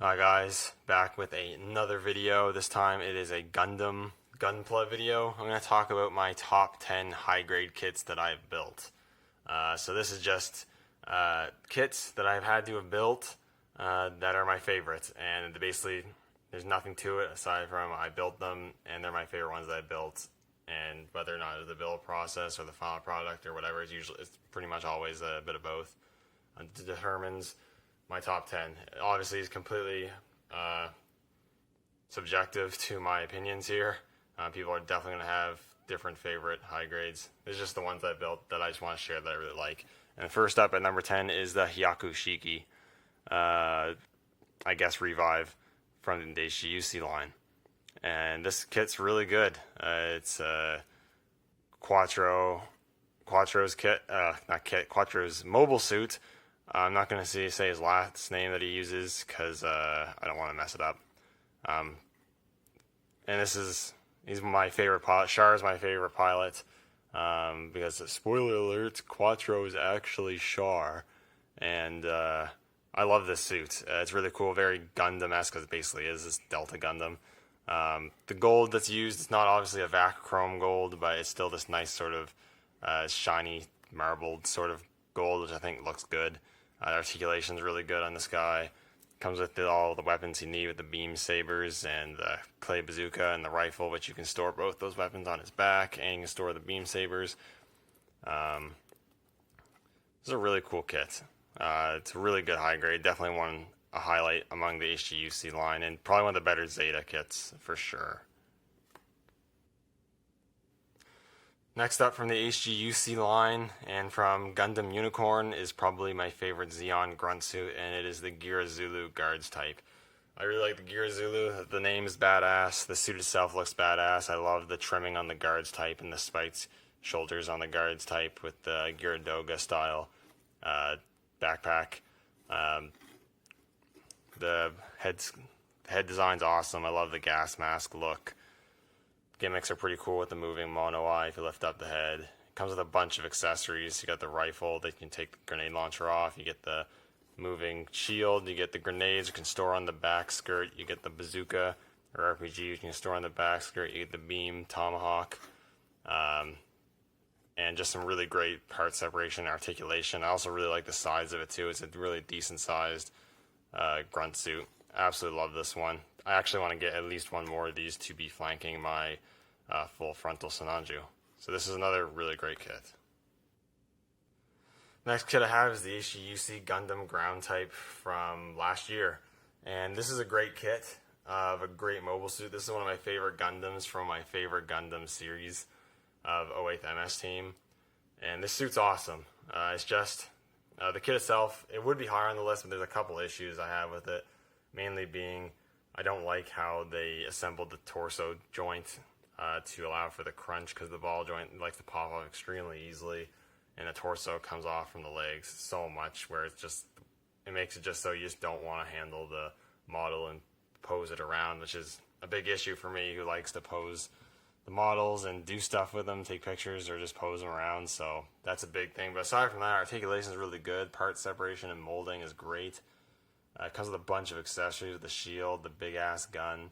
Hi guys, back with another video. This time it is a Gunpla video. I'm going to talk about my top 10 high grade kits that I've built. So this is just kits that I've had to have built that are my favorites, and basically there's nothing to it aside from I built them and they're my favorite ones that I built, and whether or not it's the build process or the final product or whatever, it's pretty much always a bit of both. It determines my top 10. Obviously, is completely subjective to my opinions here. People are definitely going to have different favorite high grades. It's just the ones I built that I just want to share that I really like. And first up at number 10 is the Hyaku Shiki, I guess Revive from the HGUC line. And this kit's really good. It's Quattro's kit, Quattro's mobile suit. I'm not going to say his last name that he uses because I don't want to mess it up. And he's my favorite pilot. Char is my favorite pilot because, spoiler alert, Quattro is actually Char. And I love this suit. It's really cool, very Gundam-esque, because it basically is this Delta Gundam. The gold that's used is not obviously a Vachrome gold, but it's still this nice sort of shiny, marbled sort of gold, which I think looks good. Articulation is really good on this guy. Comes with all the weapons you need with the beam sabers and the clay bazooka and the rifle, which you can store both those weapons on his back, and you can store the beam sabers. This is a really cool kit. It's a really good high grade. Definitely a highlight among the HGUC line, and probably one of the better Zeta kits for sure. Next up from the HGUC line and from Gundam Unicorn is probably my favorite Zeon grunt suit, and it is the Gira Zulu guards type. I really like the Gira Zulu. The name is badass. The suit itself looks badass. I love the trimming on the guards type and the spiked shoulders on the guards type with the Giradoga style backpack. The head design's awesome. I love the gas mask look. Gimmicks are pretty cool with the moving mono eye if you lift up the head. It comes with a bunch of accessories. You got the rifle that you can take the grenade launcher off. You get the moving shield. You get the grenades you can store on the back skirt. You get the bazooka or RPG you can store on the back skirt. You get the beam tomahawk. And just some really great part separation and articulation. I also really like the size of it too. It's a really decent sized grunt suit. Absolutely love this one. I actually want to get at least one more of these to be flanking my full frontal Sananju. So this is another really great kit. Next kit I have is the HGUC Gundam ground type from last year. And this is a great kit of a great mobile suit. This is one of my favorite Gundams from my favorite Gundam series of 08th MS Team. And this suit's awesome. It's just, the kit itself, it would be higher on the list, but there's a couple issues I have with it. Mainly being, I don't like how they assembled the torso joint to allow for the crunch, because the ball joint likes to pop off extremely easily, and the torso comes off from the legs so much where it makes it just so you just don't want to handle the model and pose it around, which is a big issue for me who likes to pose the models and do stuff with them, take pictures or just pose them around. So that's a big thing. But aside from that, articulation is really good. Part separation and molding is great. It comes with a bunch of accessories: the shield, the big ass gun,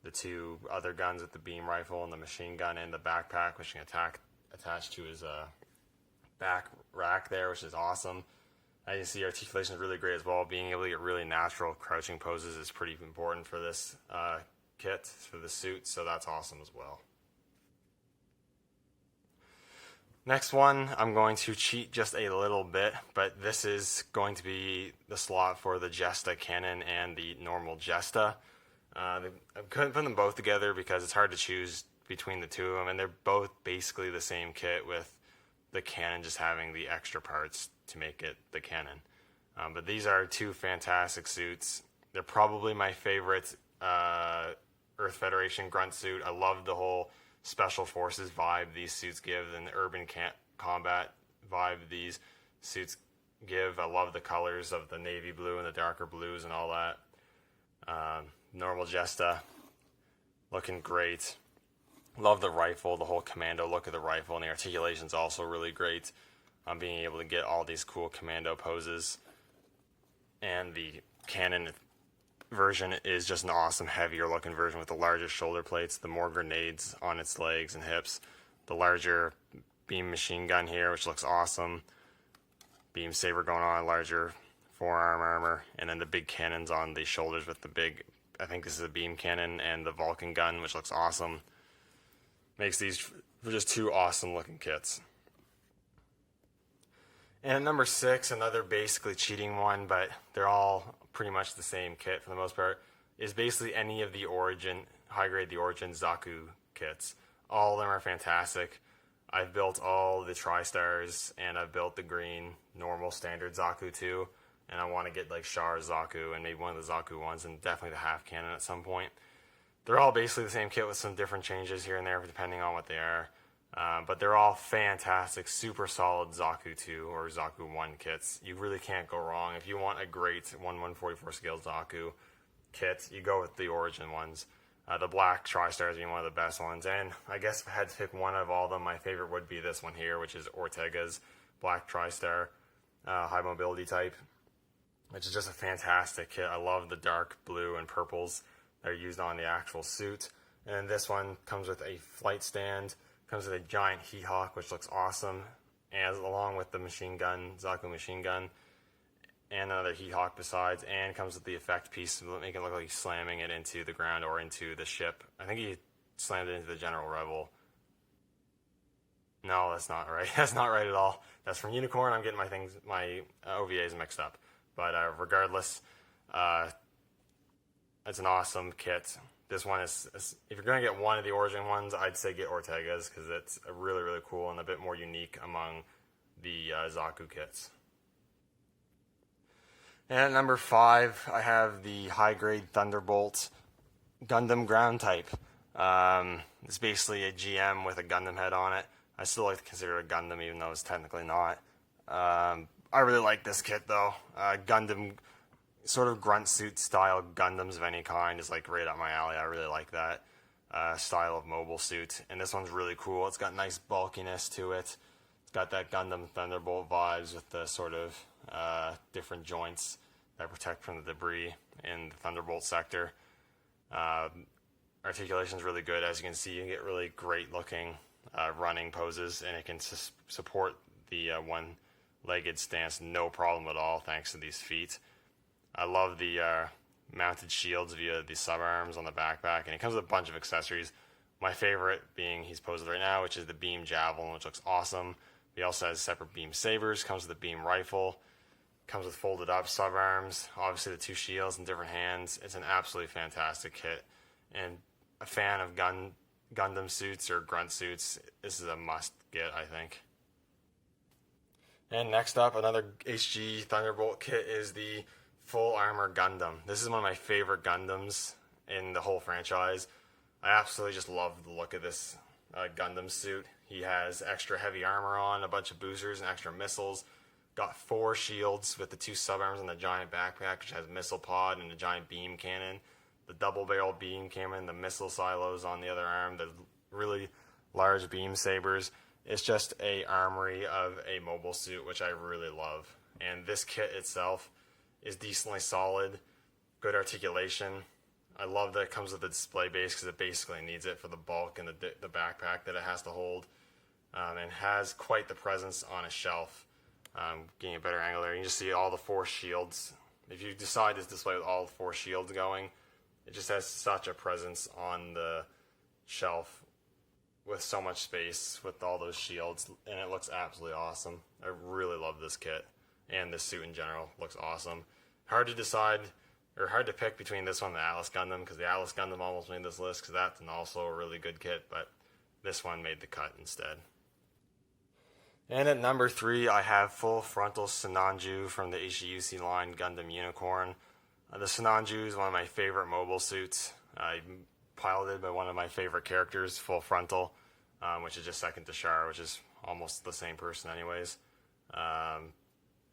the two other guns with the beam rifle and the machine gun, and the backpack, which you can attach to his back rack there, which is awesome. As you see, articulation is really great as well. Being able to get really natural crouching poses is pretty important for this kit, for the suit, so that's awesome as well. Next one, I'm going to cheat just a little bit, but this is going to be the slot for the Jesta Cannon and the normal Jesta. I couldn't put them both together because it's hard to choose between the two of them, and they're both basically the same kit, with the Cannon just having the extra parts to make it the Cannon. But these are two fantastic suits. They're probably my favorite Earth Federation grunt suit. I love the whole Special Forces vibe these suits give, and the urban combat vibe these suits give. I love the colors of the navy blue and the darker blues and all that. Normal Jesta, looking great. Love the rifle, the whole commando look of the rifle, and the articulation's also really great. Being able to get all these cool commando poses. And the cannon version is just an awesome, heavier looking version with the larger shoulder plates, the more grenades on its legs and hips, the larger beam machine gun here, which looks awesome, beam saber going on, larger forearm armor, and then the big cannons on the shoulders with the big, I think this is a beam cannon, and the Vulcan gun, which looks awesome. Makes these just two awesome looking kits. And at number 6, another basically cheating one, but they're all pretty much the same kit for the most part, is basically any of the Origin, high-grade the Origin Zaku kits. All of them are fantastic. I've built all the Tri-Stars, and I've built the green, normal, standard Zaku too, and I want to get like Char's Zaku, and maybe one of the Zaku ones, and definitely the half cannon at some point. They're all basically the same kit with some different changes here and there depending on what they are. But they're all fantastic, super solid Zaku 2 or Zaku 1 kits. You really can't go wrong. If you want a great 1/144 scale Zaku kit, you go with the Origin ones. The black Tri-Stars being one of the best ones. And I guess if I had to pick one of all of them, my favorite would be this one here, which is Ortega's black Tri-Star high mobility type, which is just a fantastic kit. I love the dark blue and purples that are used on the actual suit. And this one comes with a flight stand. Comes with a giant heat hawk, which looks awesome, as along with the machine gun, Zaku machine gun, and another heat hawk besides, and comes with the effect piece to make it look like he's slamming it into the ground or into the ship. I think he slammed it into the General Rebel. No, that's not right. That's not right at all. That's from Unicorn. I'm getting my OVAs mixed up. But regardless, it's an awesome kit. This one is, if you're going to get one of the Origin ones, I'd say get Ortega's because it's really, really cool and a bit more unique among the Zaku kits. And at number 5, I have the high-grade Thunderbolt Gundam ground type. It's basically a GM with a Gundam head on it. I still like to consider it a Gundam even though it's technically not. I really like this kit though. Gundam, sort of grunt suit style Gundams of any kind is like right up my alley. I really like that style of mobile suit. And this one's really cool. It's got nice bulkiness to it. It's got that Gundam Thunderbolt vibes with the sort of different joints that protect from the debris in the Thunderbolt sector. Articulation is really good. As you can see, you can get really great looking running poses, and it can support the one-legged stance no problem at all thanks to these feet. I love the mounted shields via the subarms on the backpack, and it comes with a bunch of accessories. My favorite being he's posed right now, which is the beam javelin, which looks awesome. He also has separate beam sabers, comes with a beam rifle, comes with folded up subarms, obviously the 2 shields in different hands. It's an absolutely fantastic kit, and a fan of Gundam suits or grunt suits, this is a must get, I think. And next up, another HG Thunderbolt kit is the Full Armor Gundam. This is one of my favorite Gundams in the whole franchise. I absolutely just love the look of this Gundam suit. He has extra heavy armor on, a bunch of boosters and extra missiles. Got 4 shields with the 2 subarms and the giant backpack, which has missile pod and a giant beam cannon. The double barrel beam cannon, the missile silos on the other arm, the really large beam sabers. It's just a armory of a mobile suit, which I really love. And this kit itself is decently solid, good articulation. I love that it comes with a display base because it basically needs it for the bulk and the backpack that it has to hold. And has quite the presence on a shelf. Getting a better angle there. You can just see all the 4 shields. If you decide to display with all 4 shields going, it just has such a presence on the shelf with so much space with all those shields, and it looks absolutely awesome. I really love this kit, and this suit in general looks awesome. Hard to decide, or hard to pick between this one and the Atlas Gundam, because the Atlas Gundam almost made this list, because that's also a really good kit, but this one made the cut instead. And at number 3, I have full frontal Sinanju from the HGUC line Gundam Unicorn. The Sinanju is one of my favorite mobile suits. Piloted by one of my favorite characters, full frontal, which is just second to Char, which is almost the same person anyways. But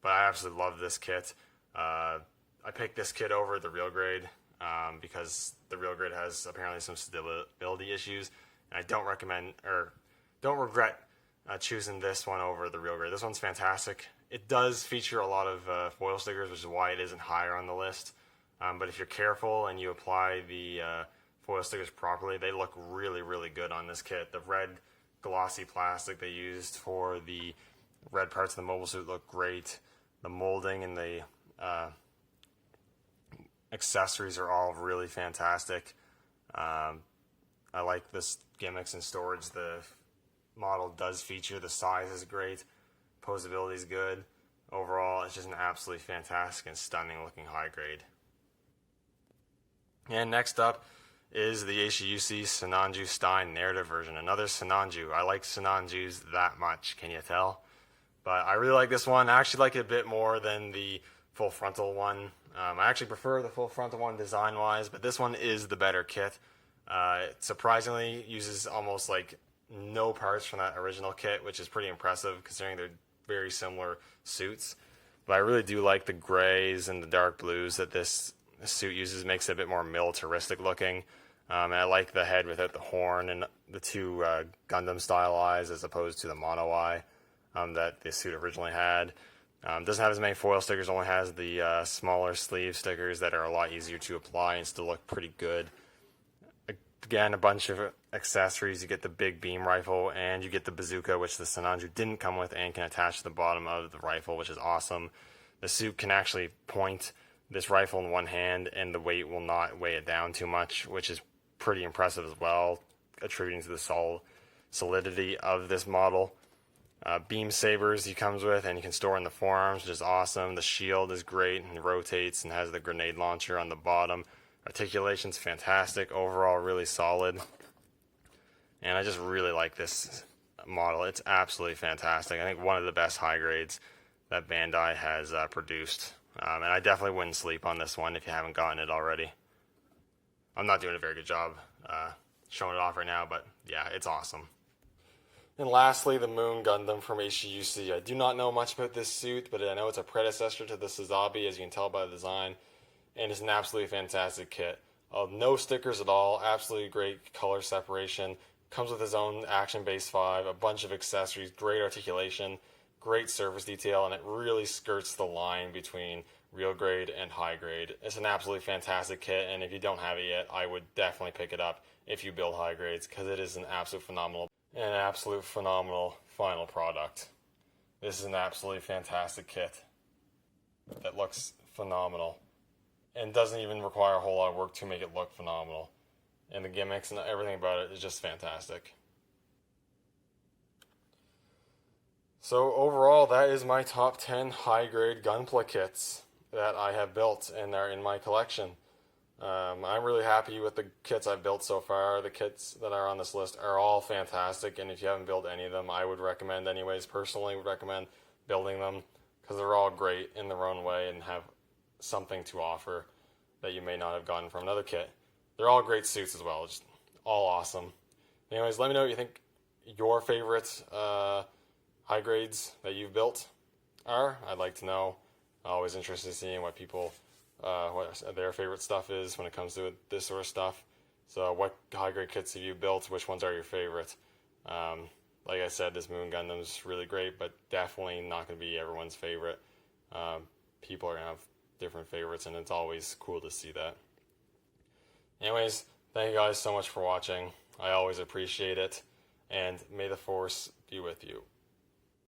I absolutely love this kit. I picked this kit over the real grade because the real grade has apparently some stability issues, and I don't regret choosing this one over the real grade. This one's fantastic. It does feature a lot of foil stickers, which is why it isn't higher on the list. But if you're careful and you apply the foil stickers properly, they look really, really good on this kit. The red glossy plastic they used for the red parts of the mobile suit look great. The molding and the accessories are all really fantastic. I like this gimmicks and storage the model does feature. The size is great. Posability is good. Overall, it's just an absolutely fantastic and stunning looking high grade. And next up is the Aisha-UC Sinanju Stein narrative version. Another Sinanju. I like Sinanjus that much, can you tell? But I really like this one. I actually like it a bit more than the full frontal one. I actually prefer the full frontal one design-wise, but this one is the better kit. It surprisingly uses almost like no parts from that original kit, which is pretty impressive considering they're very similar suits. But I really do like the grays and the dark blues that this suit uses. Makes it a bit more militaristic looking. And I like the head without the horn and the two Gundam style eyes as opposed to the mono eye that this suit originally had. Doesn't have as many foil stickers, only has the smaller sleeve stickers that are a lot easier to apply and still look pretty good. Again, a bunch of accessories. You get the big beam rifle and you get the bazooka, which the Sinanju didn't come with, and can attach to the bottom of the rifle, which is awesome. The suit can actually point this rifle in one hand and the weight will not weigh it down too much, which is pretty impressive as well, attributing to the solidity of this model. Beam sabers he comes with and you can store in the forearms, which is awesome. The shield is great and rotates and has the grenade launcher on the bottom. Articulation's fantastic. Overall, really solid. And I just really like this model. It's absolutely fantastic. I think one of the best high grades that Bandai has produced. And I definitely wouldn't sleep on this one if you haven't gotten it already. I'm not doing a very good job showing it off right now, but yeah, it's awesome. And lastly, the Moon Gundam from Aisha-UC. I do not know much about this suit, but I know it's a predecessor to the Suzabi, as you can tell by the design. And it's an absolutely fantastic kit. No stickers at all, absolutely great color separation. Comes with his own action base 5, a bunch of accessories, great articulation, great surface detail, and it really skirts the line between real grade and high grade. It's an absolutely fantastic kit, and if you don't have it yet, I would definitely pick it up if you build high grades, because it is an absolute phenomenal final product. This is an absolutely fantastic kit that looks phenomenal and doesn't even require a whole lot of work to make it look phenomenal. And the gimmicks and everything about it is just fantastic. So overall, that is my top 10 high-grade Gunpla kits that I have built and are in my collection. I'm really happy with the kits I've built so far. The kits that are on this list are all fantastic, and if you haven't built any of them, I would recommend personally would recommend building them, because they're all great in their own way and have something to offer that you may not have gotten from another kit. They're all great suits as well, just all awesome. Anyways, let me know what you think your favorite high grades that you've built are. I'd like to know. I'm always interested in seeing what people, what their favorite stuff is when it comes to this sort of stuff. So what high grade kits have you built? Which ones are your favorite? Like I said, this Moon Gundam is really great, but definitely not going to be everyone's favorite. People are going to have different favorites, and it's always cool to see that. Anyways, thank you guys so much for watching. I always appreciate it, and may the Force be with you.